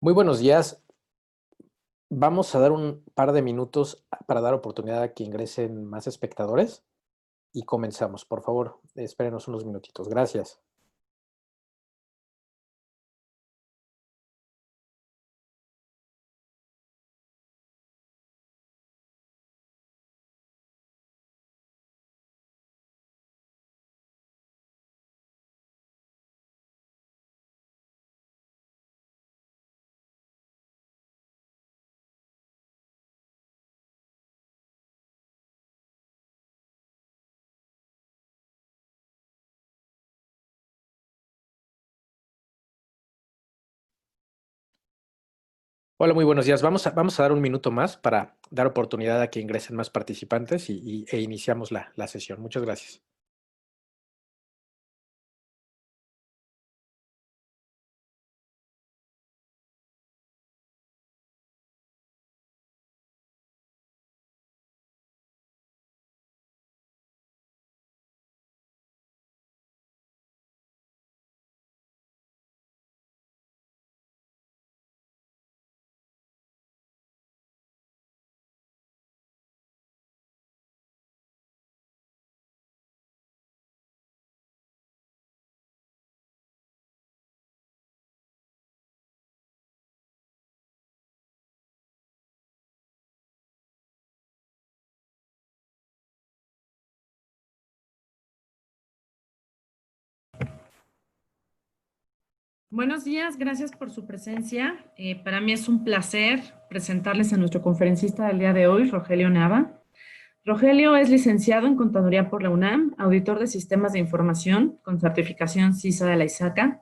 Muy buenos días. Vamos a dar un par de minutos para dar oportunidad a que ingresen más espectadores y comenzamos. Por favor, espérenos unos minutitos. Gracias. Hola, muy buenos días. Vamos a dar un minuto más para dar oportunidad a que ingresen más participantes e iniciamos la sesión. Muchas gracias. Buenos días, gracias por su presencia. Para mí es un placer presentarles a nuestro conferencista del día de hoy, Rogelio Nava. Rogelio es licenciado en Contaduría por la UNAM, auditor de sistemas de información con certificación CISA de la ISACA.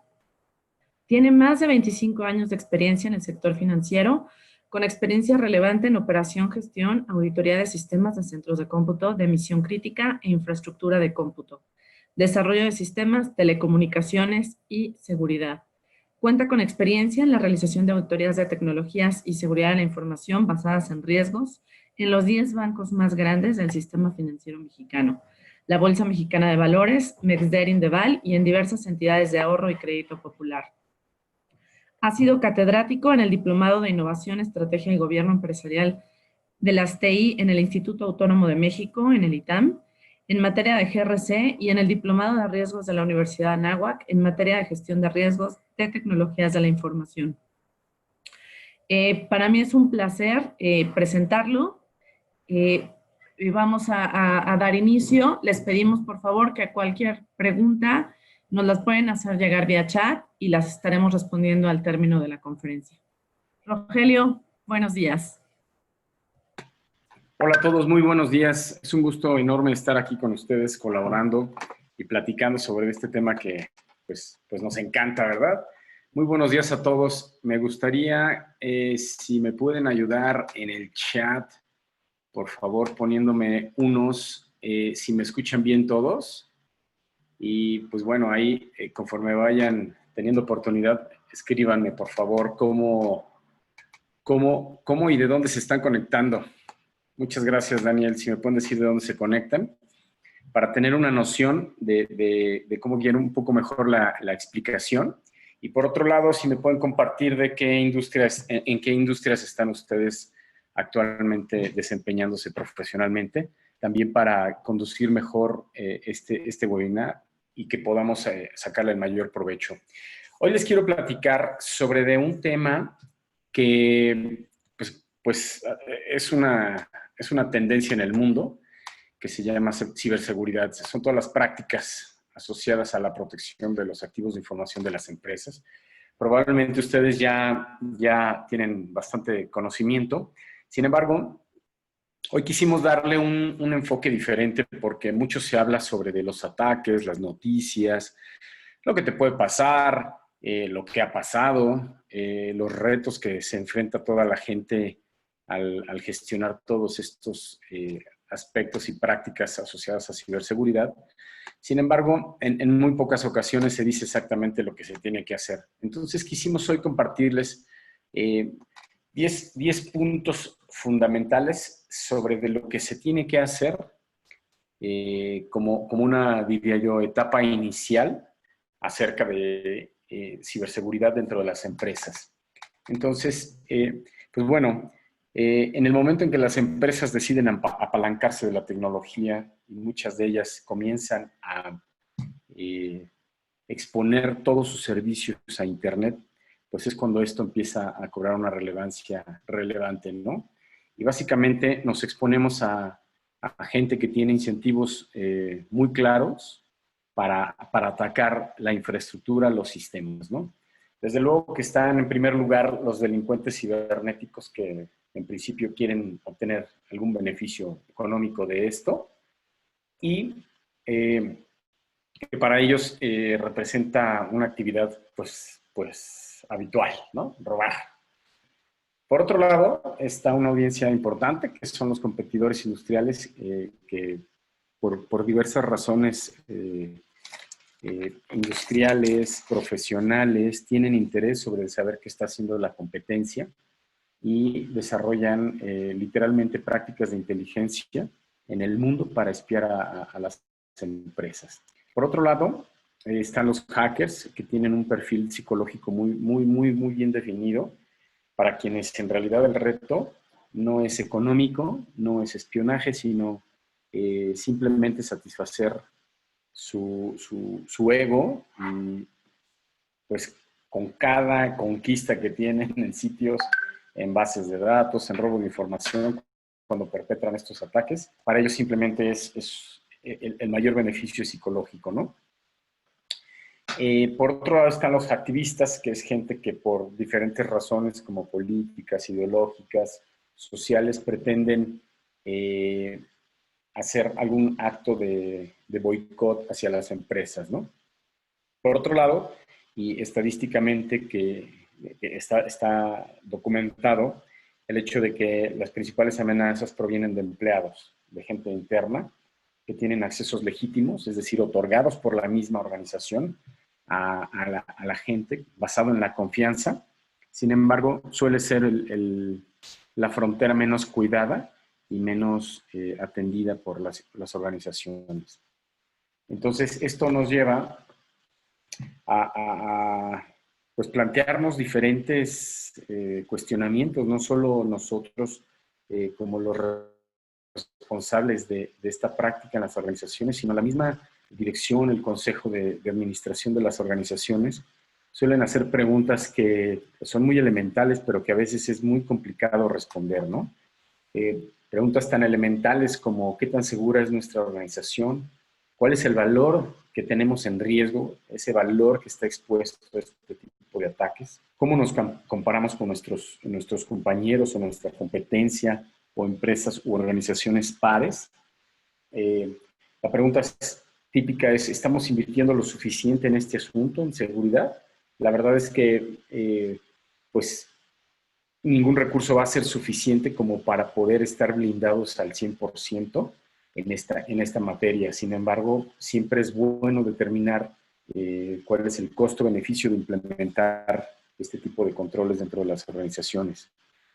Tiene más de 25 años de experiencia en el sector financiero, con experiencia relevante en operación, gestión, auditoría de sistemas de centros de cómputo, de emisión crítica e infraestructura de cómputo, desarrollo de sistemas, telecomunicaciones y seguridad. Cuenta con experiencia en la realización de auditorías de tecnologías y seguridad de la información basadas en riesgos en los 10 bancos más grandes del sistema financiero mexicano, la Bolsa Mexicana de Valores, Mexder Indeval y en diversas entidades de ahorro y crédito popular. Ha sido catedrático en el Diplomado de Innovación, Estrategia y Gobierno Empresarial de las TI en el Instituto Autónomo de México, en el ITAM, en materia de GRC y en el Diplomado de Riesgos de la Universidad de Anáhuac en materia de gestión de riesgos de tecnologías de la información. Para mí es un placer presentarlo. Y vamos a dar inicio. Les pedimos, por favor, que a cualquier pregunta nos las pueden hacer llegar vía chat y las estaremos respondiendo al término de la conferencia. Rogelio, buenos días. Hola a todos, muy buenos días. Es un gusto enorme estar aquí con ustedes colaborando y platicando sobre este tema que pues nos encanta, ¿verdad? Muy buenos días a todos. Me gustaría, si me pueden ayudar en el chat, por favor, poniéndome unos, si me escuchan bien todos. Y pues bueno, ahí conforme vayan teniendo oportunidad, escríbanme, por favor, cómo y de dónde se están conectando. Muchas gracias, Daniel. Si me pueden decir de dónde se conectan, para tener una noción de cómo guiar un poco mejor la explicación. Y por otro lado, si me pueden compartir de en qué industrias están ustedes actualmente desempeñándose profesionalmente, también para conducir mejor este webinar y que podamos sacarle el mayor provecho. Hoy les quiero platicar sobre un tema que pues es una tendencia en el mundo que se llama ciberseguridad. Son todas las prácticas asociadas a la protección de los activos de información de las empresas. Probablemente ustedes ya tienen bastante conocimiento. Sin embargo, hoy quisimos darle un enfoque diferente porque mucho se habla sobre de los ataques, las noticias, lo que te puede pasar, lo que ha pasado, los retos que se enfrenta toda la gente al gestionar todos estos aspectos y prácticas asociadas a ciberseguridad. Sin embargo, en muy pocas ocasiones se dice exactamente lo que se tiene que hacer. Entonces, quisimos hoy compartirles 10 puntos fundamentales sobre de lo que se tiene que hacer como una, diría yo, etapa inicial acerca de ciberseguridad dentro de las empresas. Entonces, pues bueno, en el momento en que las empresas deciden apalancarse de la tecnología y muchas de ellas comienzan a exponer todos sus servicios a Internet, pues es cuando esto empieza a cobrar una relevancia relevante, ¿no? Y básicamente nos exponemos a gente que tiene incentivos muy claros para atacar la infraestructura, los sistemas, ¿no? Desde luego que están en primer lugar los delincuentes cibernéticos que en principio quieren obtener algún beneficio económico de esto y que para ellos representa una actividad pues habitual, ¿no? Robar. Por otro lado, está una audiencia importante, que son los competidores industriales que por diversas razones industriales, profesionales, tienen interés sobre saber qué está haciendo la competencia y desarrollan literalmente prácticas de inteligencia en el mundo para espiar a las empresas. Por otro lado, están los hackers que tienen un perfil psicológico muy bien definido, para quienes en realidad el reto no es económico, no es espionaje, sino simplemente satisfacer su ego y pues con cada conquista que tienen en sitios, en bases de datos, en robo de información, cuando perpetran estos ataques, para ellos simplemente es el mayor beneficio psicológico, ¿no? Por otro lado están los activistas, que es gente que por diferentes razones como políticas, ideológicas, sociales, pretenden hacer algún acto de boicot hacia las empresas, ¿no? Por otro lado, y estadísticamente que está documentado, el hecho de que las principales amenazas provienen de empleados, de gente interna, que tienen accesos legítimos, es decir, otorgados por la misma organización a la gente, basado en la confianza. Sin embargo, suele ser la frontera menos cuidada y menos atendida por las organizaciones. Entonces, esto nos lleva pues plantearnos diferentes cuestionamientos, no solo nosotros como los responsables de esta práctica en las organizaciones, sino la misma dirección, el consejo de administración de las organizaciones, suelen hacer preguntas que son muy elementales, pero que a veces es muy complicado responder, ¿no? Preguntas tan elementales como ¿qué tan segura es nuestra organización? ¿Cuál es el valor que tenemos en riesgo? Ese valor que está expuesto a este tipo de ataques. ¿Cómo nos comparamos con nuestros compañeros o nuestra competencia o empresas u organizaciones pares? La pregunta típica es, ¿estamos invirtiendo lo suficiente en este asunto, en seguridad? La verdad es que, pues, ningún recurso va a ser suficiente como para poder estar blindados al 100% en esta materia. Sin embargo, siempre es bueno determinar cuál es el costo-beneficio de implementar este tipo de controles dentro de las organizaciones.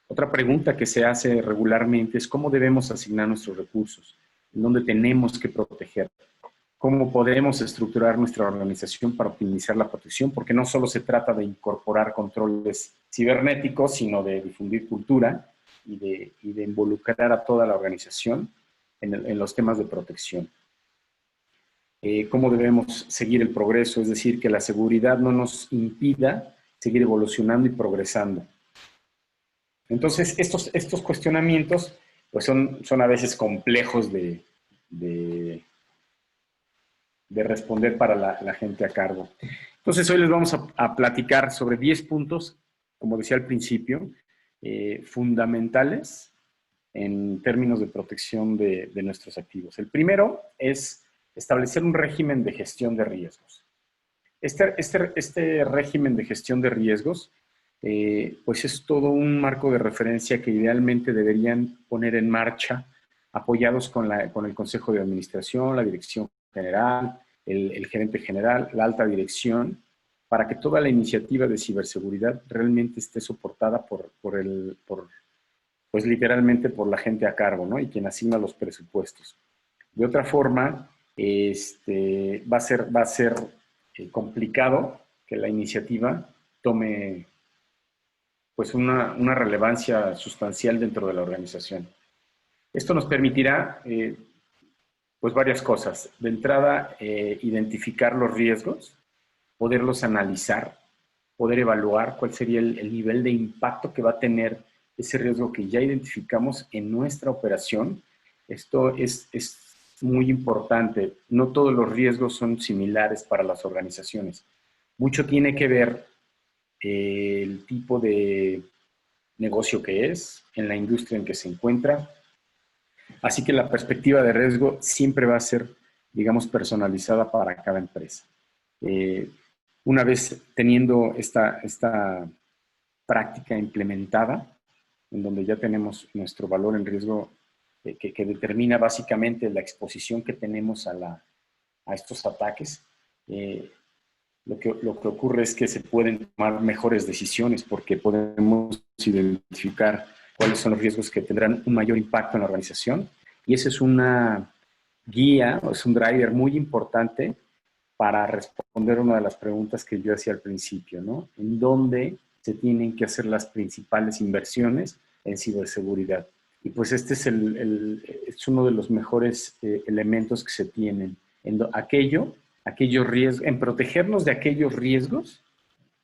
Otra pregunta que se hace regularmente es cómo debemos asignar nuestros recursos, en dónde tenemos que proteger, cómo podemos estructurar nuestra organización para optimizar la protección, porque no solo se trata de incorporar controles cibernéticos, sino de difundir cultura y de involucrar a toda la organización en los temas de protección. Cómo debemos seguir el progreso, es decir, que la seguridad no nos impida seguir evolucionando y progresando. Entonces, estos cuestionamientos pues son a veces complejos de responder para la gente a cargo. Entonces, hoy les vamos a platicar sobre 10 puntos, como decía al principio, fundamentales en términos de protección de nuestros activos. El primero es establecer un régimen de gestión de riesgos. Este régimen de gestión de riesgos pues es todo un marco de referencia que idealmente deberían poner en marcha apoyados con el Consejo de Administración, la Dirección General, el Gerente General, la alta dirección, para que toda la iniciativa de ciberseguridad realmente esté soportada pues literalmente por la gente a cargo, ¿no? Y quien asigna los presupuestos. De otra forma, va a ser complicado que la iniciativa tome pues una relevancia sustancial dentro de la organización. Esto nos permitirá pues varias cosas. De entrada, identificar los riesgos, poderlos analizar, poder evaluar cuál sería el nivel de impacto que va a tener ese riesgo que ya identificamos en nuestra operación. Esto es muy importante. No todos los riesgos son similares para las organizaciones. Mucho tiene que ver el tipo de negocio que es, en la industria en que se encuentra. Así que la perspectiva de riesgo siempre va a ser, digamos, personalizada para cada empresa. Una vez teniendo esta práctica implementada, en donde ya tenemos nuestro valor en riesgo que determina básicamente la exposición que tenemos a estos ataques, lo que ocurre es que se pueden tomar mejores decisiones porque podemos identificar cuáles son los riesgos que tendrán un mayor impacto en la organización. Y esa es una guía, o es un driver muy importante para responder una de las preguntas que yo hacía al principio, ¿no? ¿En dónde se tienen que hacer las principales inversiones en ciberseguridad? Y pues este es uno de los mejores elementos que se tienen. Aquellos riesgos, en protegernos de aquellos riesgos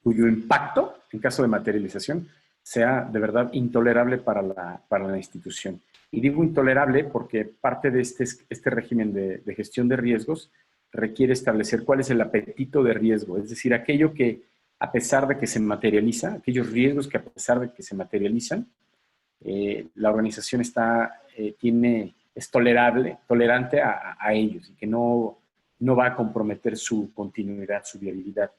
cuyo impacto, en caso de materialización, sea de verdad intolerable para la institución. Y digo intolerable porque parte de este régimen de gestión de riesgos requiere establecer cuál es el apetito de riesgo, es decir, aquello que a pesar de que se materializa, aquellos riesgos que a pesar de que se materializan, la organización es tolerante a ellos y que no va a comprometer su continuidad, su viabilidad.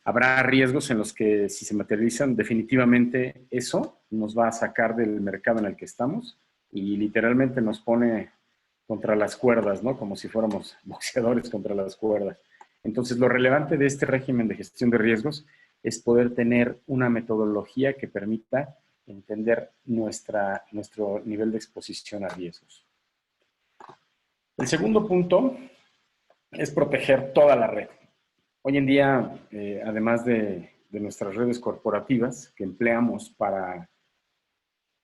Habrá riesgos en los que si se materializan, definitivamente eso nos va a sacar del mercado en el que estamos y literalmente nos pone contra las cuerdas, ¿no? Como si fuéramos boxeadores contra las cuerdas. Entonces, lo relevante de este régimen de gestión de riesgos es poder tener una metodología que permita entender nuestro nivel de exposición a riesgos. El segundo punto es proteger toda la red. Hoy en día, además de nuestras redes corporativas que empleamos para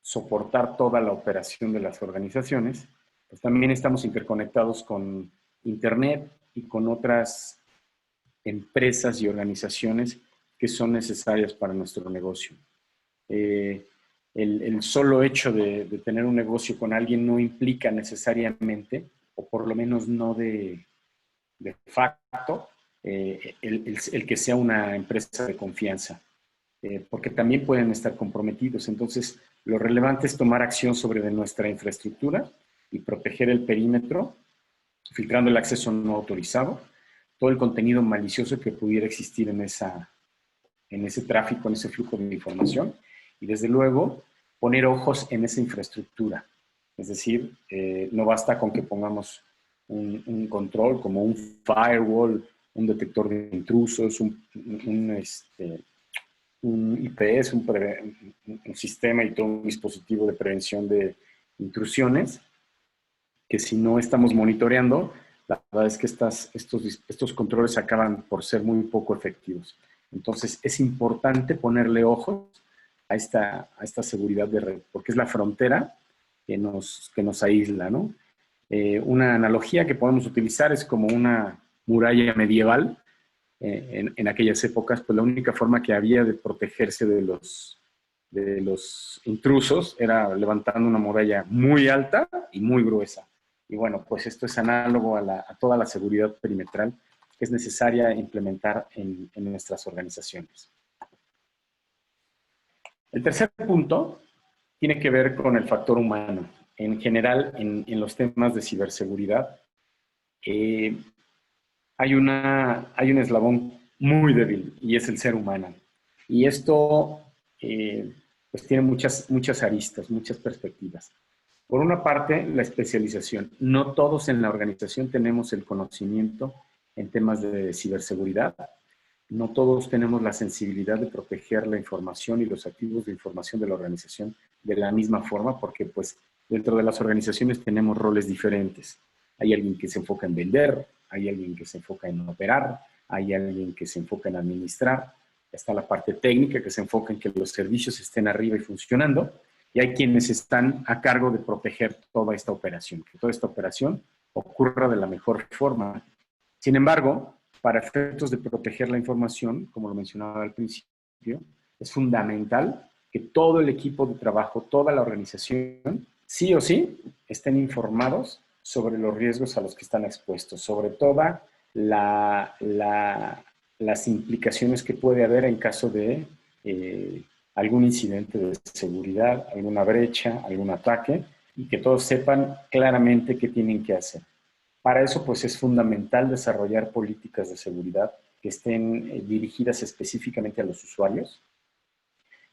soportar toda la operación de las organizaciones, pues también estamos interconectados con Internet y con otras empresas y organizaciones que son necesarias para nuestro negocio. El solo hecho de tener un negocio con alguien no implica necesariamente, o por lo menos no de facto, el que sea una empresa de confianza, porque también pueden estar comprometidos. Entonces, lo relevante es tomar acción sobre nuestra infraestructura y proteger el perímetro, filtrando el acceso no autorizado, todo el contenido malicioso que pudiera existir en ese tráfico, en ese flujo de información, y desde luego poner ojos en esa infraestructura. Es decir, no basta con que pongamos un control como un firewall, un detector de intrusos, un IPS, un sistema y todo un dispositivo de prevención de intrusiones, que si no estamos monitoreando, la verdad es que estos controles acaban por ser muy poco efectivos. Entonces, es importante ponerle ojos a esta seguridad de red, porque es la frontera que nos aísla, ¿no? Una analogía que podemos utilizar es como una muralla medieval. En aquellas épocas, pues la única forma que había de protegerse de los intrusos era levantando una muralla muy alta y muy gruesa. Y bueno, pues esto es análogo a toda la seguridad perimetral que es necesaria implementar en nuestras organizaciones. El tercer punto tiene que ver con el factor humano. En general, en los temas de ciberseguridad, hay un eslabón muy débil y es el ser humano. Y esto pues tiene muchas aristas, muchas perspectivas. Por una parte, la especialización. No todos en la organización tenemos el conocimiento en temas de ciberseguridad. No todos tenemos la sensibilidad de proteger la información y los activos de información de la organización de la misma forma, porque pues dentro de las organizaciones tenemos roles diferentes. Hay alguien que se enfoca en vender, hay alguien que se enfoca en operar, hay alguien que se enfoca en administrar, está la parte técnica que se enfoca en que los servicios estén arriba y funcionando, y hay quienes están a cargo de proteger toda esta operación, que toda esta operación ocurra de la mejor forma. Sin embargo, para efectos de proteger la información, como lo mencionaba al principio, es fundamental que todo el equipo de trabajo, toda la organización, sí o sí, estén informados sobre los riesgos a los que están expuestos, sobre todas las implicaciones que puede haber en caso de algún incidente de seguridad, alguna brecha, algún ataque, y que todos sepan claramente qué tienen que hacer. Para eso, pues, es fundamental desarrollar políticas de seguridad que estén dirigidas específicamente a los usuarios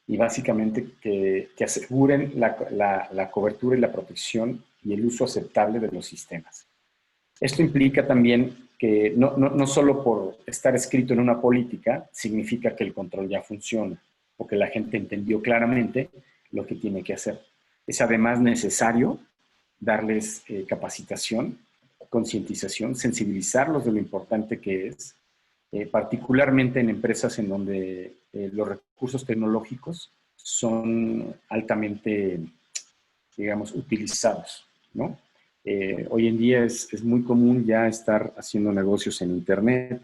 y básicamente que aseguren la cobertura y la protección y el uso aceptable de los sistemas. Esto implica también que no solo por estar escrito en una política significa que el control ya funciona o que la gente entendió claramente lo que tiene que hacer. Es además necesario darles capacitación, concientización, sensibilizarlos de lo importante que es, particularmente en empresas en donde los recursos tecnológicos son altamente, digamos, utilizados, ¿no? Hoy en día es muy común ya estar haciendo negocios en Internet,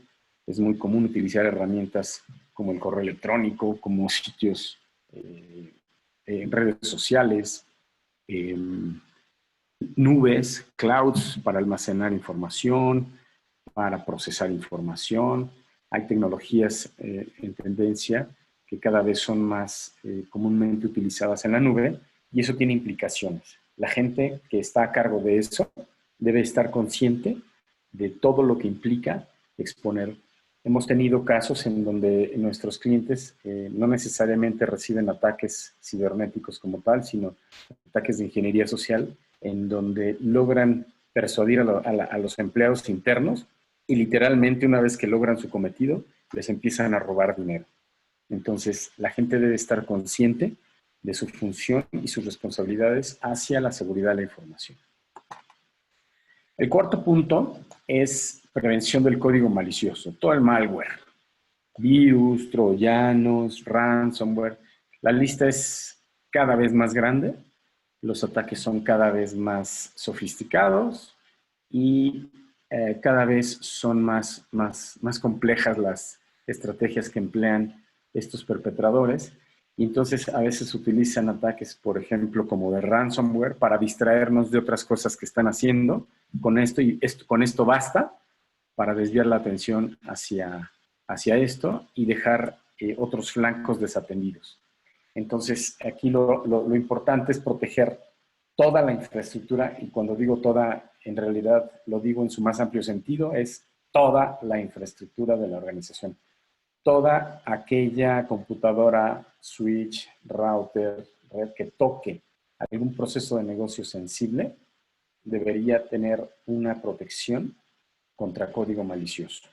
es muy común utilizar herramientas como el correo electrónico, como sitios en redes sociales, nubes, clouds para almacenar información, para procesar información. Hay tecnologías en tendencia que cada vez son más comúnmente utilizadas en la nube y eso tiene implicaciones. La gente que está a cargo de eso debe estar consciente de todo lo que implica exponer. Hemos tenido casos en donde nuestros clientes no necesariamente reciben ataques cibernéticos como tal, sino ataques de ingeniería social, en donde logran persuadir a los empleados internos y literalmente una vez que logran su cometido, les empiezan a robar dinero. Entonces, la gente debe estar consciente de su función y sus responsabilidades hacia la seguridad de la información. El cuarto punto es prevención del código malicioso, todo el malware, virus, troyanos, ransomware. La lista es cada vez más grande, los ataques son cada vez más sofisticados y cada vez son más complejas las estrategias que emplean estos perpetradores. Y entonces a veces utilizan ataques, por ejemplo, como de ransomware para distraernos de otras cosas que están haciendo. Con esto basta para desviar la atención hacia esto y dejar otros flancos desatendidos. Entonces, aquí lo importante es proteger toda la infraestructura, y cuando digo toda, en realidad lo digo en su más amplio sentido, es toda la infraestructura de la organización. Toda aquella computadora, switch, router, red que toque algún proceso de negocio sensible debería tener una protección contra código malicioso.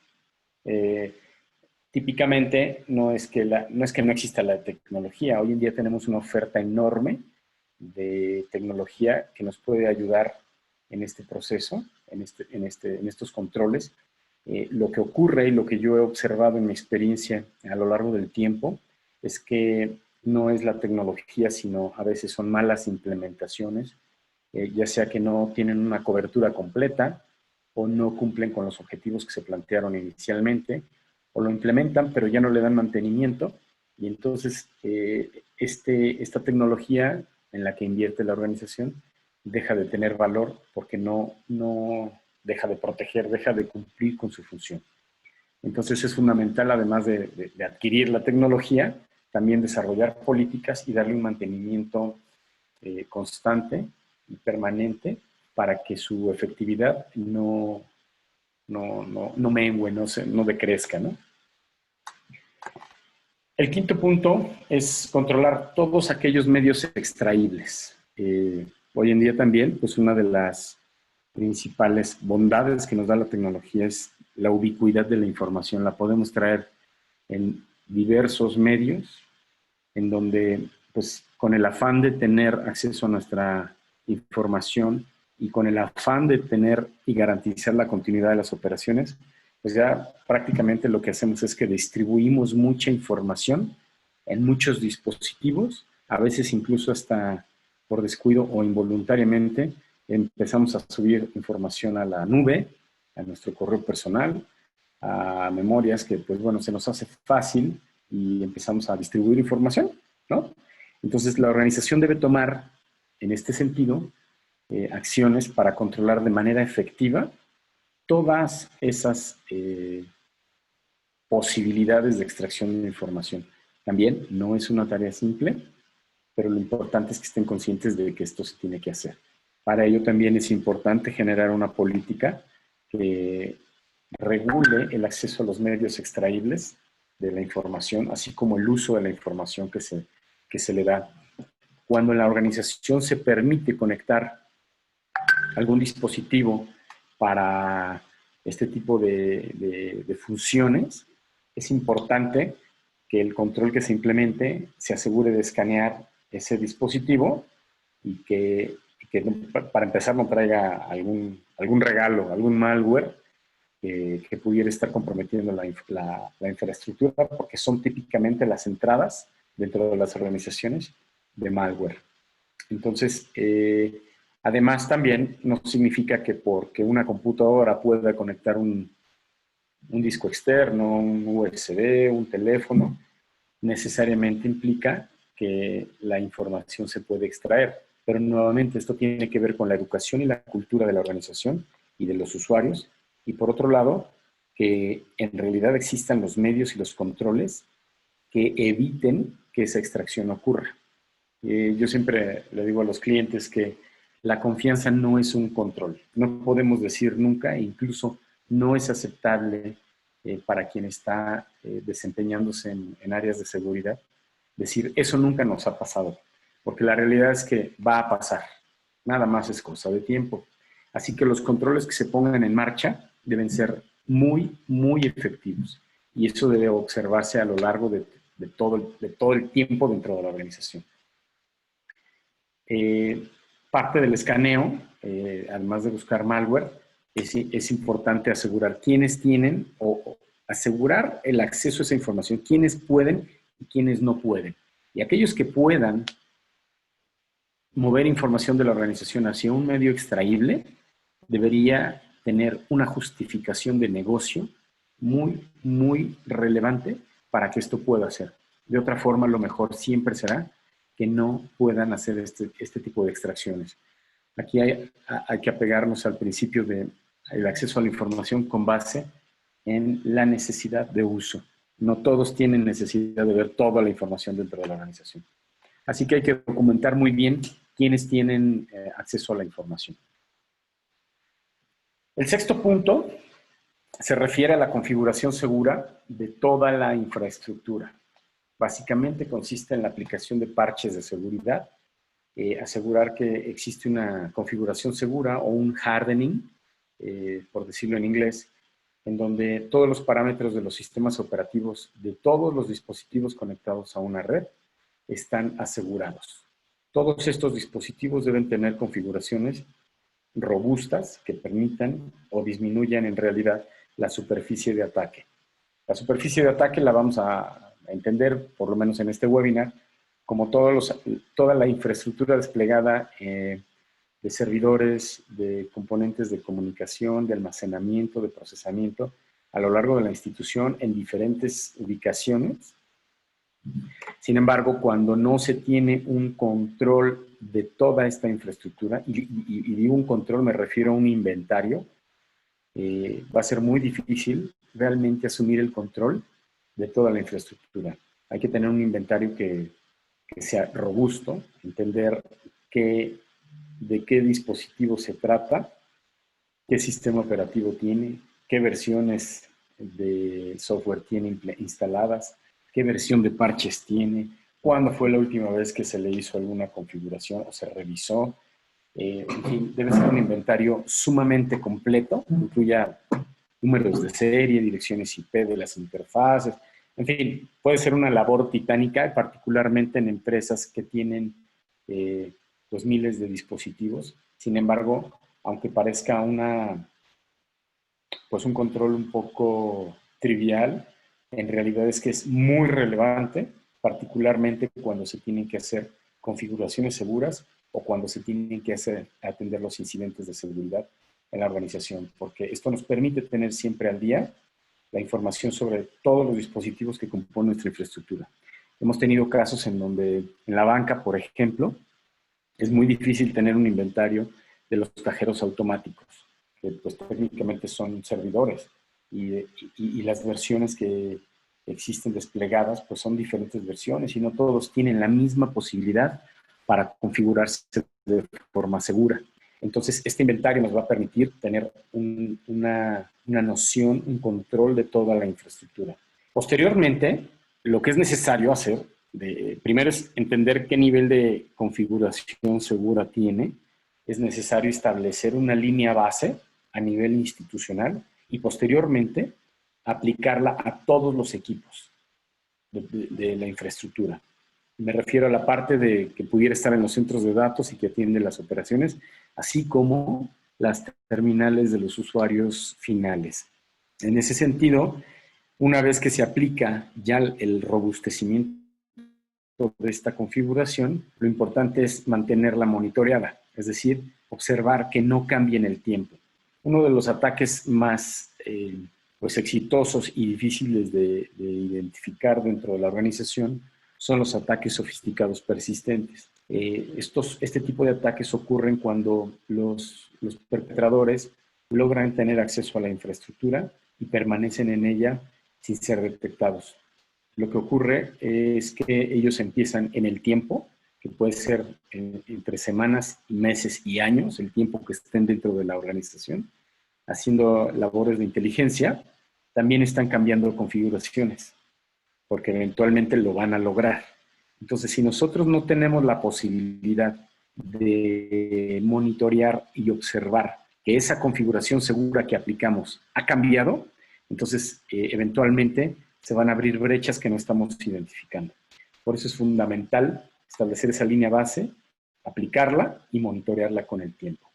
Típicamente no es que no exista la tecnología. Hoy en día tenemos una oferta enorme de tecnología que nos puede ayudar en este proceso, en estos controles. Lo que ocurre y lo que yo he observado en mi experiencia a lo largo del tiempo es que no es la tecnología, sino a veces son malas implementaciones, ya sea que no tienen una cobertura completa o no cumplen con los objetivos que se plantearon inicialmente, o lo implementan pero ya no le dan mantenimiento, y entonces esta tecnología en la que invierte la organización deja de tener valor porque no deja de proteger, deja de cumplir con su función. Entonces es fundamental, además de adquirir la tecnología, también desarrollar políticas y darle un mantenimiento constante y permanente para que su efectividad no mengue, no decrezca, ¿no? El quinto punto es controlar todos aquellos medios extraíbles. Hoy en día también, pues una de las principales bondades que nos da la tecnología es la ubicuidad de la información. La podemos traer en diversos medios, en donde, pues, con el afán de tener acceso a nuestra información y con el afán de tener y garantizar la continuidad de las operaciones, pues ya prácticamente lo que hacemos es que distribuimos mucha información en muchos dispositivos, a veces incluso hasta por descuido o involuntariamente empezamos a subir información a la nube, a nuestro correo personal, a memorias que, pues bueno, se nos hace fácil y empezamos a distribuir información, ¿no? Entonces, la organización debe tomar, en este sentido, acciones para controlar de manera efectiva todas esas posibilidades de extracción de información. También no es una tarea simple, pero lo importante es que estén conscientes de que esto se tiene que hacer. Para ello también es importante generar una política que regule el acceso a los medios extraíbles de la información, así como el uso de la información que se le da. Cuando en la organización se permite conectar algún dispositivo para este tipo de funciones, es importante que el control que se implemente se asegure de escanear ese dispositivo y que para empezar no traiga algún regalo, algún malware que pudiera estar comprometiendo la infraestructura, porque son típicamente las entradas dentro de las organizaciones de malware. Entonces, además también no significa que porque una computadora pueda conectar un disco externo, un USB, un teléfono, necesariamente implica que la información se puede extraer. Pero nuevamente esto tiene que ver con la educación y la cultura de la organización y de los usuarios. Y por otro lado, que en realidad existan los medios y los controles que eviten que esa extracción ocurra. Yo siempre le digo a los clientes que la confianza no es un control. No podemos decir nunca, e incluso no es aceptable para quien está desempeñándose en áreas de seguridad, decir eso nunca nos ha pasado, porque la realidad es que va a pasar. Nada más es cosa de tiempo. Así que los controles que se pongan en marcha deben ser muy, muy efectivos. Y eso debe observarse a lo largo de todo el tiempo dentro de la organización. Parte del escaneo, además de buscar malware, es importante asegurar quiénes tienen o asegurar el acceso a esa información, quiénes pueden y quiénes no pueden. Y aquellos que puedan mover información de la organización hacia un medio extraíble, debería tener una justificación de negocio muy, muy relevante para que esto pueda ser. De otra forma, lo mejor siempre será que no puedan hacer este tipo de extracciones. Aquí hay que apegarnos al principio del acceso a la información con base en la necesidad de uso. No todos tienen necesidad de ver toda la información dentro de la organización. Así que hay que documentar muy bien quiénes tienen acceso a la información. El sexto punto se refiere a la configuración segura de toda la infraestructura. Básicamente consiste en la aplicación de parches de seguridad, asegurar que existe una configuración segura o un hardening, por decirlo en inglés, en donde todos los parámetros de los sistemas operativos de todos los dispositivos conectados a una red están asegurados. Todos estos dispositivos deben tener configuraciones robustas que permitan o disminuyan en realidad la superficie de ataque. La superficie de ataque la vamos a entender, por lo menos en este webinar, como toda la infraestructura desplegada de servidores, de componentes de comunicación, de almacenamiento, de procesamiento a lo largo de la institución en diferentes ubicaciones. Sin embargo, cuando no se tiene un control de toda esta infraestructura, y digo un control, me refiero a un inventario, va a ser muy difícil realmente asumir el control de toda la infraestructura. Hay que tener un inventario que sea robusto, entender de qué dispositivo se trata, qué sistema operativo tiene, qué versiones de software tiene instaladas, qué versión de parches tiene, cuándo fue la última vez que se le hizo alguna configuración o se revisó. En fin, debe ser un inventario sumamente completo, incluya números de serie, direcciones IP de las interfaces, en fin, puede ser una labor titánica, particularmente en empresas que tienen pues miles de dispositivos. Sin embargo, aunque parezca una pues un control un poco trivial, en realidad es que es muy relevante, particularmente cuando se tienen que hacer configuraciones seguras o cuando se tienen que atender los incidentes de seguridad en la organización, porque esto nos permite tener siempre al día la información sobre todos los dispositivos que componen nuestra infraestructura. Hemos tenido casos en donde en la banca, por ejemplo, es muy difícil tener un inventario de los cajeros automáticos, que pues técnicamente son servidores, y las versiones que existen desplegadas pues son diferentes versiones y no todos tienen la misma posibilidad para configurarse de forma segura. Entonces, este inventario nos va a permitir tener una noción, un control de toda la infraestructura. Posteriormente, lo que es necesario hacer, primero es entender qué nivel de configuración segura tiene. Es necesario establecer una línea base a nivel institucional y posteriormente aplicarla a todos los equipos de la infraestructura. Me refiero a la parte de que pudiera estar en los centros de datos y que atiende las operaciones, así como las terminales de los usuarios finales. En ese sentido, una vez que se aplica ya el robustecimiento de esta configuración, lo importante es mantenerla monitoreada, es decir, observar que no cambie en el tiempo. Uno de los ataques más pues exitosos y difíciles de identificar dentro de la organización son los ataques sofisticados persistentes. Este tipo de ataques ocurren cuando los perpetradores logran tener acceso a la infraestructura y permanecen en ella sin ser detectados. Lo que ocurre es que ellos empiezan en el tiempo, que puede ser entre semanas, meses y años, el tiempo que estén dentro de la organización, haciendo labores de inteligencia. También están cambiando configuraciones, porque eventualmente lo van a lograr. Entonces, si nosotros no tenemos la posibilidad de monitorear y observar que esa configuración segura que aplicamos ha cambiado, entonces eventualmente se van a abrir brechas que no estamos identificando. Por eso es fundamental establecer esa línea base, aplicarla y monitorearla con el tiempo.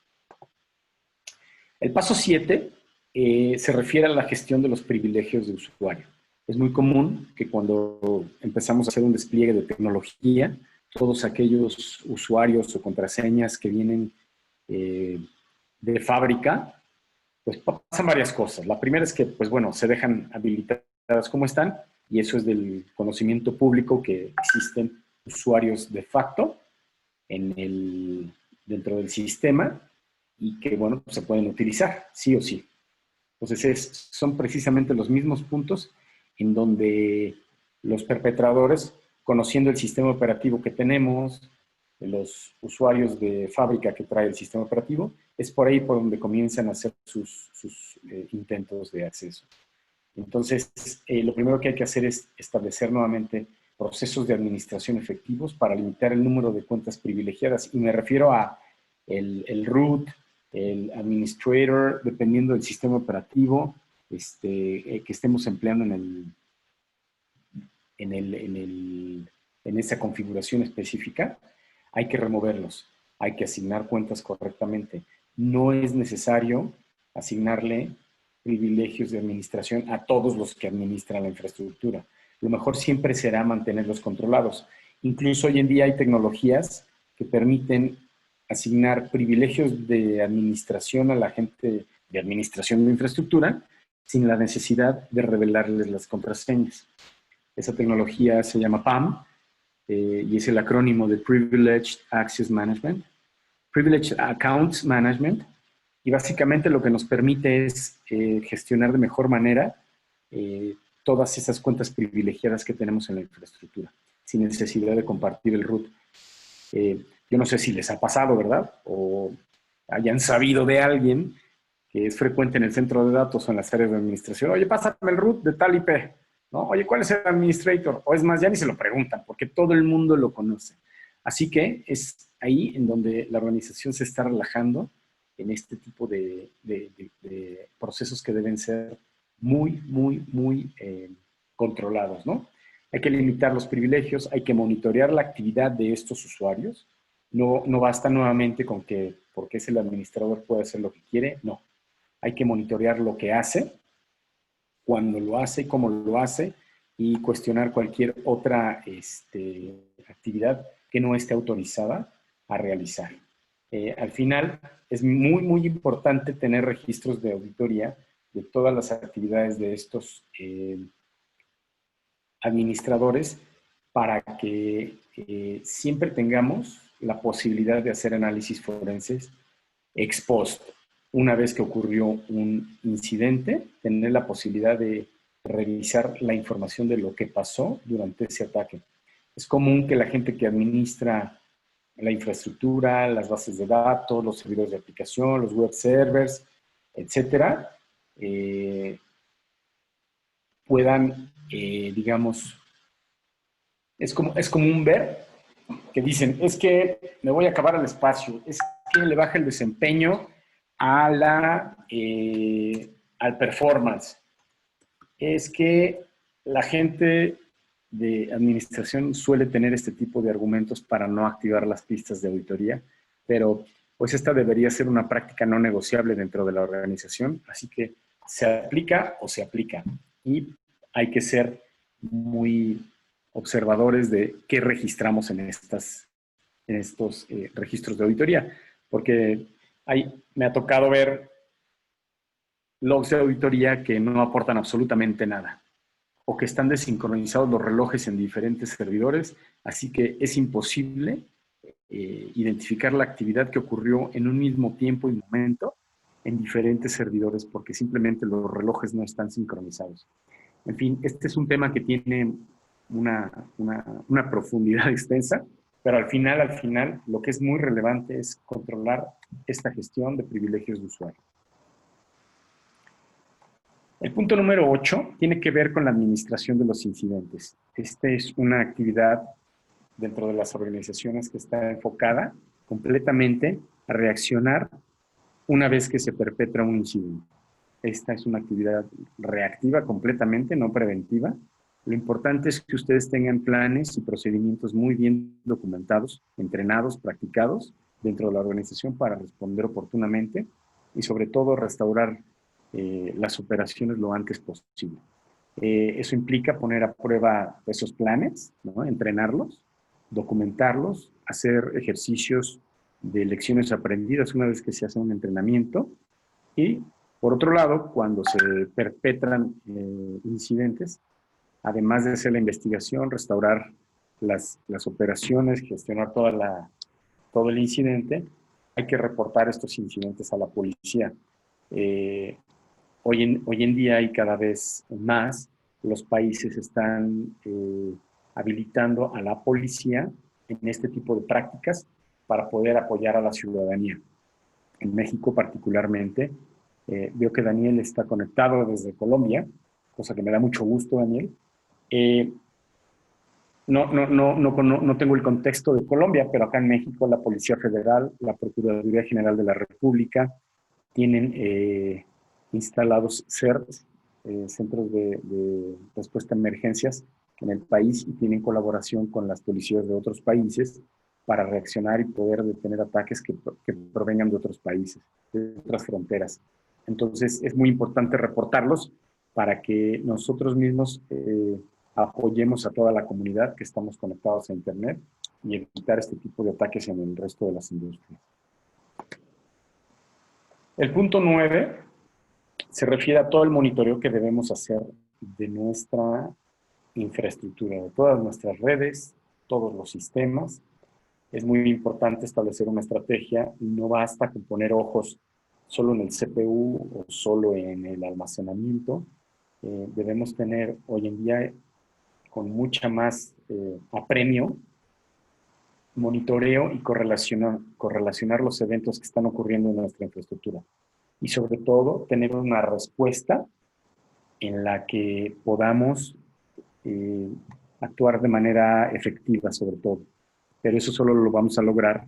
El paso 7 se refiere a la gestión de los privilegios de usuario. Es muy común que cuando empezamos a hacer un despliegue de tecnología, todos aquellos usuarios o contraseñas que vienen de fábrica, pues pasan varias cosas. La primera es que, pues bueno, se dejan habilitadas como están, y eso es del conocimiento público que existen usuarios de facto dentro del sistema y que, bueno, se pueden utilizar, sí o sí. Entonces, son precisamente los mismos puntos en donde los perpetradores, conociendo el sistema operativo que tenemos, los usuarios de fábrica que trae el sistema operativo, es por ahí por donde comienzan a hacer sus intentos de acceso. Entonces, lo primero que hay que hacer es establecer nuevamente procesos de administración efectivos para limitar el número de cuentas privilegiadas. Y me refiero a el root, el administrator, dependiendo del sistema operativo que estemos empleando en esa configuración específica, hay que removerlos, hay que asignar cuentas correctamente. No es necesario asignarle privilegios de administración a todos los que administran la infraestructura. Lo mejor siempre será mantenerlos controlados. Incluso hoy en día hay tecnologías que permiten asignar privilegios de administración a la gente de administración de infraestructura sin la necesidad de revelarles las contraseñas. Esa tecnología se llama PAM y es el acrónimo de Privileged Access Management, Privileged Accounts Management, y básicamente lo que nos permite es gestionar de mejor manera todas esas cuentas privilegiadas que tenemos en la infraestructura, sin necesidad de compartir el root. Yo no sé si les ha pasado, ¿verdad? O hayan sabido de alguien que es frecuente en el centro de datos o en las áreas de administración. Oye, pásame el root de tal IP, ¿no? Oye, ¿cuál es el administrator? O es más, ya ni se lo preguntan, porque todo el mundo lo conoce. Así que es ahí en donde la organización se está relajando en este tipo de procesos que deben ser muy controlados, ¿no? Hay que limitar los privilegios, hay que monitorear la actividad de estos usuarios. No basta nuevamente con que, porque es el administrador, puede hacer lo que quiere, no. hay que monitorear lo que hace, cuándo lo hace, cómo lo hace, y cuestionar cualquier otra actividad que no esté autorizada a realizar. Al final, es muy, muy importante tener registros de auditoría de todas las actividades de estos administradores para que siempre tengamos la posibilidad de hacer análisis forenses ex post. Una vez que ocurrió un incidente, tener la posibilidad de revisar la información de lo que pasó durante ese ataque. Es común que la gente que administra la infraestructura, las bases de datos, los servidores de aplicación, los web servers, etcétera, puedan, digamos, es común ver que dicen, es que me voy a acabar el espacio, es que le baja el desempeño al performance, es que la gente de administración suele tener este tipo de argumentos para no activar las pistas de auditoría, pero pues esta debería ser una práctica no negociable dentro de la organización, así que se aplica o se aplica, y hay que ser muy observadores de qué registramos en estos registros de auditoría, porque me ha tocado ver logs de auditoría que no aportan absolutamente nada, o que están desincronizados los relojes en diferentes servidores, así que es imposible identificar la actividad que ocurrió en un mismo tiempo y momento en diferentes servidores, porque simplemente los relojes no están sincronizados. En fin, este es un tema que tiene una profundidad extensa, pero al final, lo que es muy relevante es controlar esta gestión de privilegios de usuario. El punto número 8 tiene que ver con la administración de los incidentes. Esta es una actividad dentro de las organizaciones que está enfocada completamente a reaccionar una vez que se perpetra un incidente. Esta es una actividad reactiva completamente, no preventiva. Lo importante es que ustedes tengan planes y procedimientos muy bien documentados, entrenados, practicados dentro de la organización para responder oportunamente y sobre todo restaurar las operaciones lo antes posible. Eso implica poner a prueba esos planes, ¿no? Entrenarlos, documentarlos, hacer ejercicios de lecciones aprendidas una vez que se hace un entrenamiento, y por otro lado, cuando se perpetran incidentes, además de hacer la investigación, restaurar las operaciones, gestionar todo el incidente, hay que reportar estos incidentes a la policía. Hoy en día y cada vez más, los países están habilitando a la policía en este tipo de prácticas para poder apoyar a la ciudadanía. En México particularmente, veo que Daniel está conectado desde Colombia, cosa que me da mucho gusto, Daniel. No tengo el contexto de Colombia, pero acá en México la Policía Federal, la Procuraduría General de la República, tienen instalados CERTs, Centros de Respuesta a Emergencias, en el país, y tienen colaboración con las policías de otros países para reaccionar y poder detener ataques que provengan de otros países, de otras fronteras. Entonces, es muy importante reportarlos para que nosotros mismos apoyemos a toda la comunidad que estamos conectados a Internet y evitar este tipo de ataques en el resto de las industrias. El punto 9 se refiere a todo el monitoreo que debemos hacer de nuestra infraestructura, de todas nuestras redes, todos los sistemas. Es muy importante establecer una estrategia. No basta con poner ojos solo en el CPU o solo en el almacenamiento. Debemos tener hoy en día, con mucha más apremio, monitoreo y correlacionar los eventos que están ocurriendo en nuestra infraestructura. Y sobre todo, tener una respuesta en la que podamos actuar de manera efectiva, sobre todo. Pero eso solo lo vamos a lograr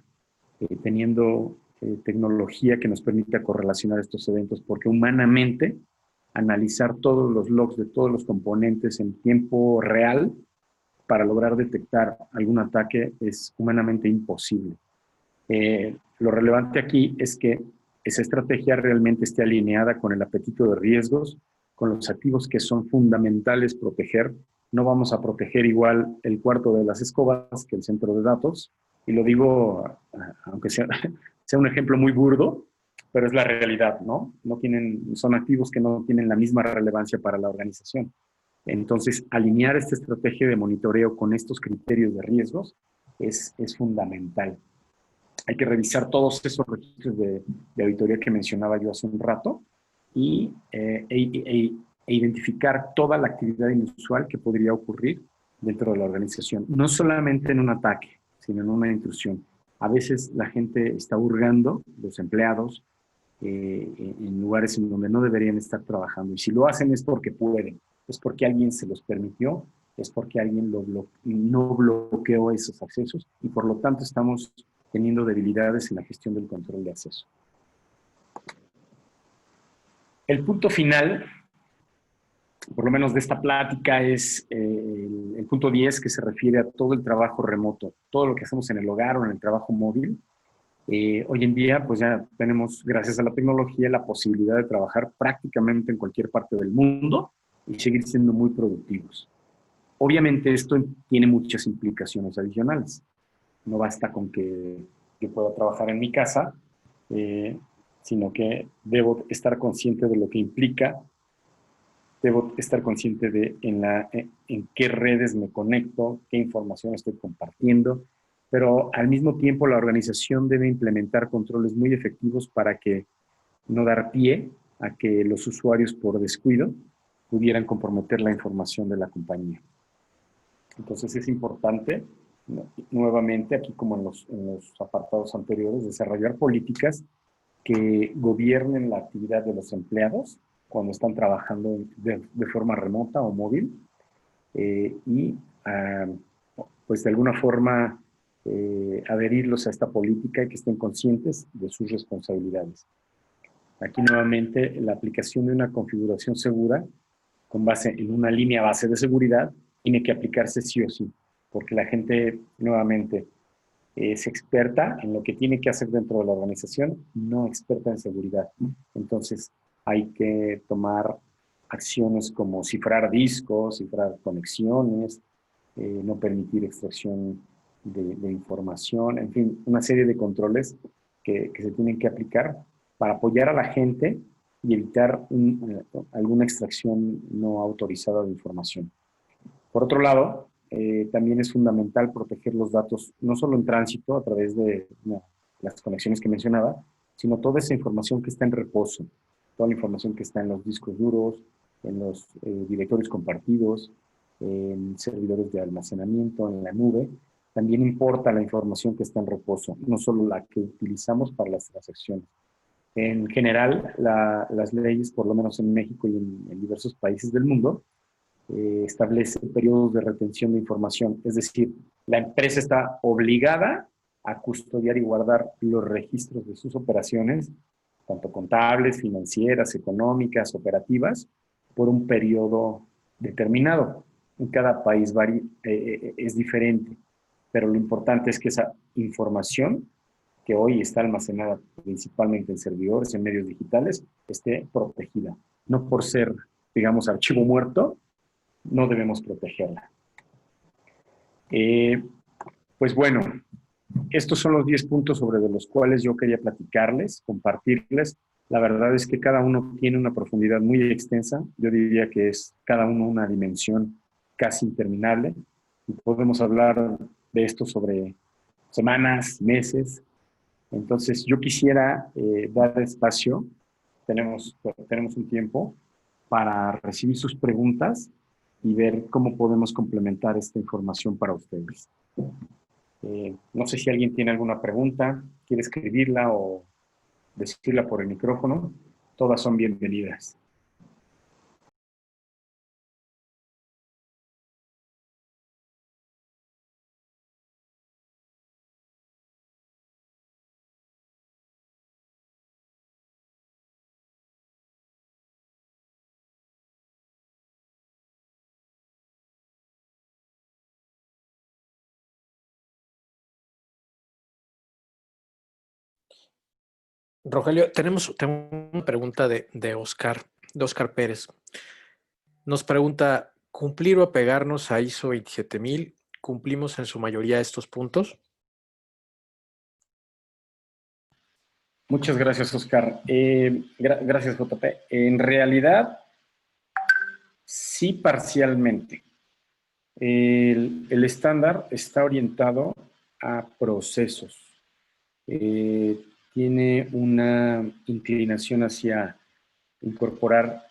teniendo tecnología que nos permita correlacionar estos eventos, porque humanamente analizar todos los logs de todos los componentes en tiempo real para lograr detectar algún ataque es humanamente imposible. Lo relevante aquí es que esa estrategia realmente esté alineada con el apetito de riesgos, con los activos que son fundamentales proteger. No vamos a proteger igual el cuarto de las escobas que el centro de datos. Y lo digo, aunque sea un ejemplo muy burdo, pero es la realidad, ¿no? Son activos que no tienen la misma relevancia para la organización. Entonces, alinear esta estrategia de monitoreo con estos criterios de riesgos es fundamental. Hay que revisar todos esos registros de auditoría que mencionaba yo hace un rato e identificar toda la actividad inusual que podría ocurrir dentro de la organización. No solamente en un ataque, sino en una intrusión. A veces la gente está hurgando, los empleados, en lugares en donde no deberían estar trabajando. Y si lo hacen es porque pueden, es porque alguien se los permitió, es porque alguien no bloqueó esos accesos y por lo tanto estamos teniendo debilidades en la gestión del control de acceso. El punto final, por lo menos de esta plática, es el punto 10, que se refiere a todo el trabajo remoto, todo lo que hacemos en el hogar o en el trabajo móvil. Hoy en día, pues ya tenemos, gracias a la tecnología, la posibilidad de trabajar prácticamente en cualquier parte del mundo y seguir siendo muy productivos. Obviamente esto tiene muchas implicaciones adicionales. No basta con que yo pueda trabajar en mi casa, sino que debo estar consciente de lo que implica, debo estar consciente de en qué redes me conecto, qué información estoy compartiendo, pero al mismo tiempo la organización debe implementar controles muy efectivos para que no dar pie a que los usuarios por descuido pudieran comprometer la información de la compañía. Entonces es importante, nuevamente, aquí como en los apartados anteriores, desarrollar políticas que gobiernen la actividad de los empleados cuando están trabajando de forma remota o móvil pues de alguna forma adherirlos a esta política y que estén conscientes de sus responsabilidades. Aquí nuevamente la aplicación de una configuración segura con base en una línea base de seguridad tiene que aplicarse sí o sí, porque la gente nuevamente es experta en lo que tiene que hacer dentro de la organización, no experta en seguridad. Entonces hay que tomar acciones como cifrar discos, cifrar conexiones, no permitir extracción de información, en fin, una serie de controles que se tienen que aplicar para apoyar a la gente y evitar alguna extracción no autorizada de información. Por otro lado, también es fundamental proteger los datos, no solo en tránsito a través de las conexiones que mencionaba, sino toda esa información que está en reposo, toda la información que está en los discos duros, en los directorios compartidos, en servidores de almacenamiento, en la nube. También importa la información que está en reposo, no solo la que utilizamos para las transacciones. En general, las leyes, por lo menos en México y en diversos países del mundo, establecen periodos de retención de información. Es decir, la empresa está obligada a custodiar y guardar los registros de sus operaciones, tanto contables, financieras, económicas, operativas, por un periodo determinado. En cada país es diferente, pero lo importante es que esa información que hoy está almacenada principalmente en servidores, en medios digitales, esté protegida. No por ser, digamos, archivo muerto, no debemos protegerla. Pues bueno, estos son los 10 puntos sobre los cuales yo quería platicarles, compartirles. La verdad es que cada uno tiene una profundidad muy extensa. Yo diría que es cada uno una dimensión casi interminable. Y podemos hablar de esto sobre semanas, meses. Entonces, yo quisiera dar espacio, tenemos un tiempo, para recibir sus preguntas y ver cómo podemos complementar esta información para ustedes. No sé si alguien tiene alguna pregunta, quiere escribirla o decirla por el micrófono. Todas son bienvenidas. Rogelio, tengo una pregunta de Oscar Pérez. Nos pregunta, ¿cumplir o apegarnos a ISO 27000? ¿Cumplimos en su mayoría estos puntos? Muchas gracias, Oscar. Gracias, JP. En realidad, sí, parcialmente. El estándar está orientado a procesos. Tiene una inclinación hacia incorporar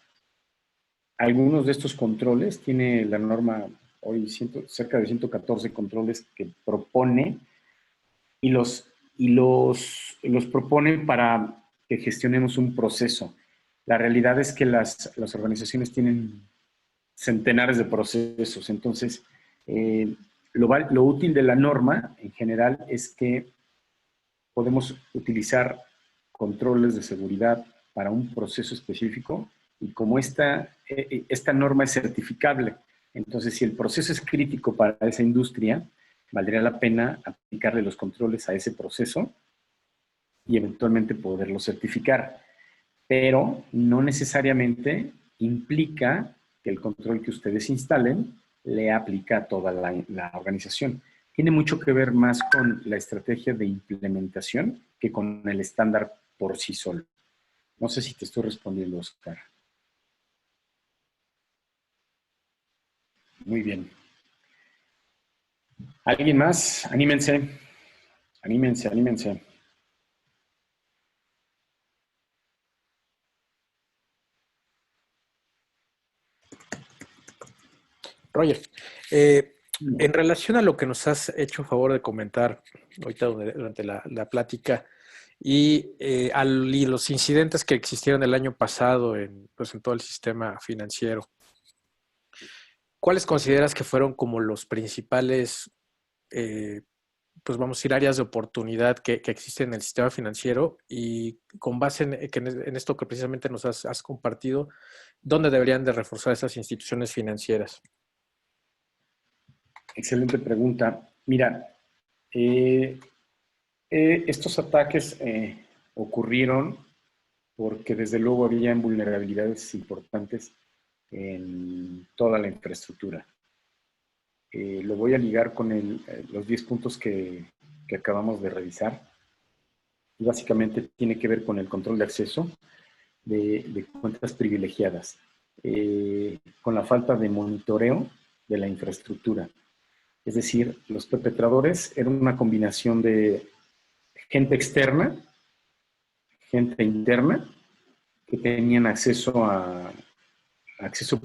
algunos de estos controles. Tiene la norma hoy cerca de 114 controles que propone y los propone para que gestionemos un proceso. La realidad es que las organizaciones tienen centenares de procesos. Entonces, lo útil de la norma en general es que podemos utilizar controles de seguridad para un proceso específico y como esta norma es certificable, entonces si el proceso es crítico para esa industria, valdría la pena aplicarle los controles a ese proceso y eventualmente poderlo certificar. Pero no necesariamente implica que el control que ustedes instalen le aplica a toda la organización. Tiene mucho que ver más con la estrategia de implementación que con el estándar por sí solo. No sé si te estoy respondiendo, Oscar. Muy bien. ¿Alguien más? Anímense. Anímense, anímense. Roger, en relación a lo que nos has hecho favor de comentar ahorita durante la plática y los incidentes que existieron el año pasado pues, en todo el sistema financiero, ¿cuáles consideras que fueron como los principales, pues vamos a decir, áreas de oportunidad que existen en el sistema financiero? Y con base en esto que precisamente nos has compartido, ¿dónde deberían de reforzar esas instituciones financieras? Excelente pregunta. Mira, estos ataques ocurrieron porque desde luego había vulnerabilidades importantes en toda la infraestructura. Lo voy a ligar con los 10 puntos que acabamos de revisar. Y básicamente tiene que ver con el control de acceso de cuentas privilegiadas, con la falta de monitoreo de la infraestructura. Es decir, los perpetradores eran una combinación de gente externa, gente interna, que tenían acceso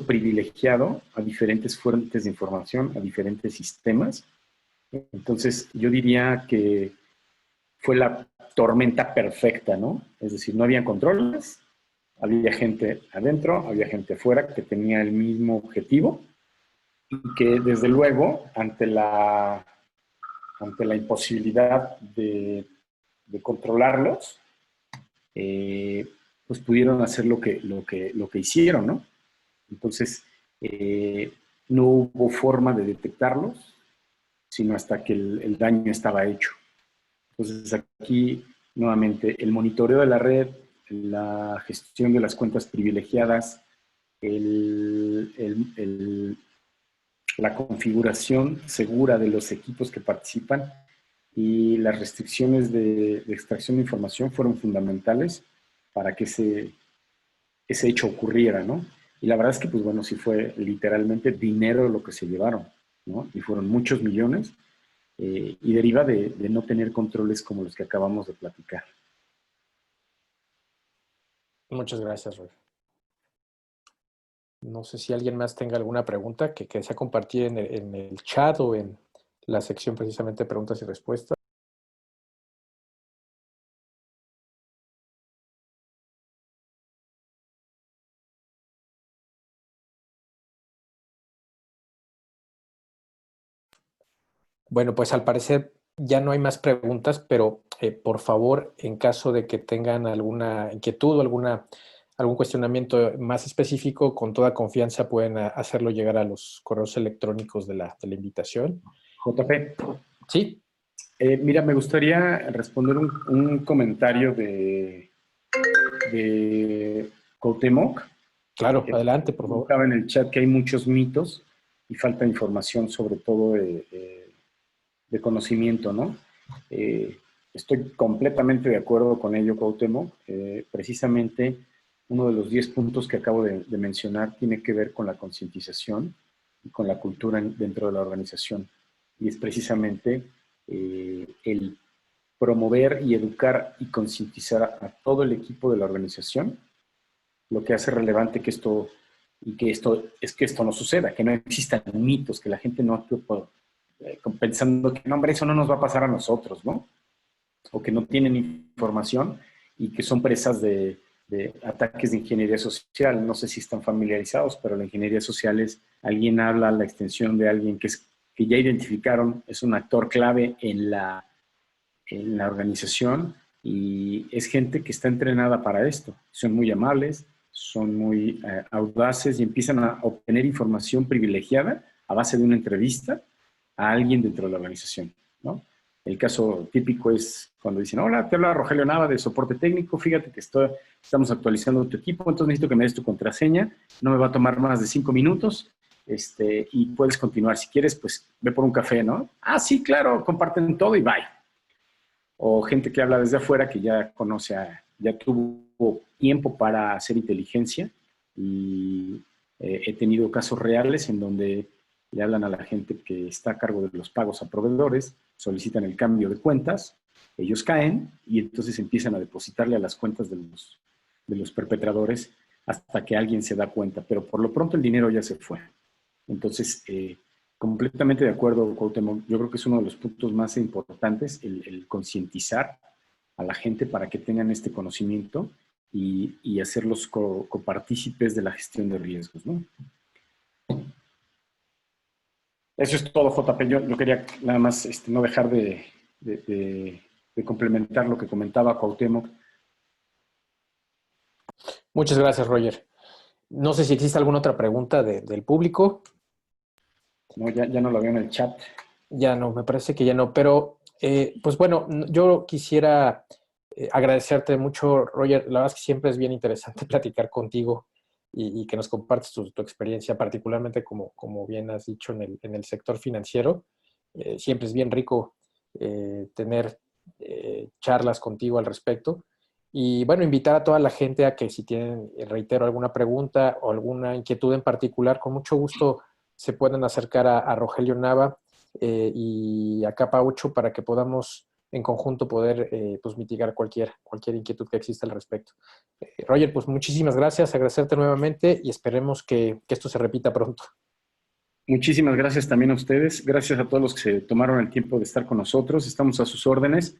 privilegiado a diferentes fuentes de información, a diferentes sistemas. Entonces, yo diría que fue la tormenta perfecta, ¿no? Es decir, no había controles, había gente adentro, había gente afuera que tenía el mismo objetivo y que desde luego, ante la imposibilidad de controlarlos, pues pudieron hacer lo que hicieron, ¿no? Entonces, no hubo forma de detectarlos, sino hasta que el daño estaba hecho. Entonces, aquí, nuevamente, el monitoreo de la red, la gestión de las cuentas privilegiadas, la configuración segura de los equipos que participan y las restricciones de extracción de información fueron fundamentales para que ese hecho ocurriera, ¿no? Y la verdad es que, pues bueno, sí fue literalmente dinero lo que se llevaron, ¿no? Y fueron muchos millones y deriva de no tener controles como los que acabamos de platicar. Muchas gracias, Roger. No sé si alguien más tenga alguna pregunta que desea compartir en el chat o en la sección precisamente de preguntas y respuestas. Bueno, pues al parecer ya no hay más preguntas, pero por favor, en caso de que tengan alguna inquietud o algún cuestionamiento más específico, con toda confianza pueden hacerlo llegar a los correos electrónicos de la invitación. JP. Sí. Mira, me gustaría responder un comentario de de Cuauhtémoc. Claro, adelante, por favor. Comentaba en el chat que hay muchos mitos y falta información, sobre todo de conocimiento, ¿no? Estoy completamente de acuerdo con ello, Cuauhtémoc. Precisamente uno de los 10 puntos que acabo de mencionar tiene que ver con la concientización y con la cultura dentro de la organización. Y es precisamente el promover y educar y concientizar a todo el equipo de la organización, lo que hace relevante que esto no suceda, que no existan mitos, que la gente no actúe pensando que, no, hombre, eso no nos va a pasar a nosotros, ¿no? O que no tienen información y que son presas de ataques de ingeniería social. No sé si están familiarizados, pero la ingeniería social es alguien habla a la extensión de alguien que ya identificaron, es un actor clave en la organización y es gente que está entrenada para esto. Son muy amables, son muy audaces y empiezan a obtener información privilegiada a base de una entrevista a alguien dentro de la organización, ¿no? El caso típico es cuando dicen, hola, te habla Rogelio Nava de soporte técnico, fíjate que estamos actualizando tu equipo, entonces necesito que me des tu contraseña, no me va a tomar más de 5 minutos, y puedes continuar. Si quieres, pues ve por un café, ¿no? Ah, sí, claro, comparten todo y bye. O gente que habla desde afuera, que ya conoce, ya tuvo tiempo para hacer inteligencia y he tenido casos reales en donde le hablan a la gente que está a cargo de los pagos a proveedores, solicitan el cambio de cuentas, ellos caen y entonces empiezan a depositarle a las cuentas de los perpetradores hasta que alguien se da cuenta, pero por lo pronto el dinero ya se fue. Entonces, completamente de acuerdo, Cuauhtémoc. Yo creo que es uno de los puntos más importantes, el concientizar a la gente para que tengan este conocimiento y hacerlos copartícipes de la gestión de riesgos, ¿no? Eso es todo, JP. Yo quería nada más no dejar de complementar lo que comentaba Cuauhtémoc. Muchas gracias, Roger. No sé si existe alguna otra pregunta del público. No, ya no lo veo en el chat. Ya no, me parece que ya no, pero pues bueno, yo quisiera agradecerte mucho, Roger. La verdad es que siempre es bien interesante platicar contigo y que nos compartes tu experiencia, particularmente como bien has dicho en el sector financiero. Siempre es bien rico tener charlas contigo al respecto. Y bueno, invitar a toda la gente a que si tienen, reitero, alguna pregunta o alguna inquietud en particular, con mucho gusto se pueden acercar a Rogelio Nava y a Capa 8 para que podamos en conjunto poder pues mitigar cualquier inquietud que exista al respecto. Roger, pues muchísimas gracias, agradecerte nuevamente y esperemos que esto se repita pronto. Muchísimas gracias también a ustedes. Gracias a todos los que se tomaron el tiempo de estar con nosotros. Estamos a sus órdenes.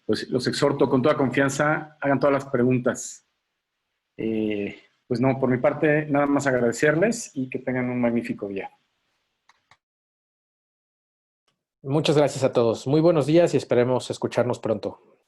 Pues los exhorto con toda confianza, hagan todas las preguntas. Pues no, por mi parte, nada más agradecerles y que tengan un magnífico día. Muchas gracias a todos. Muy buenos días y esperemos escucharnos pronto.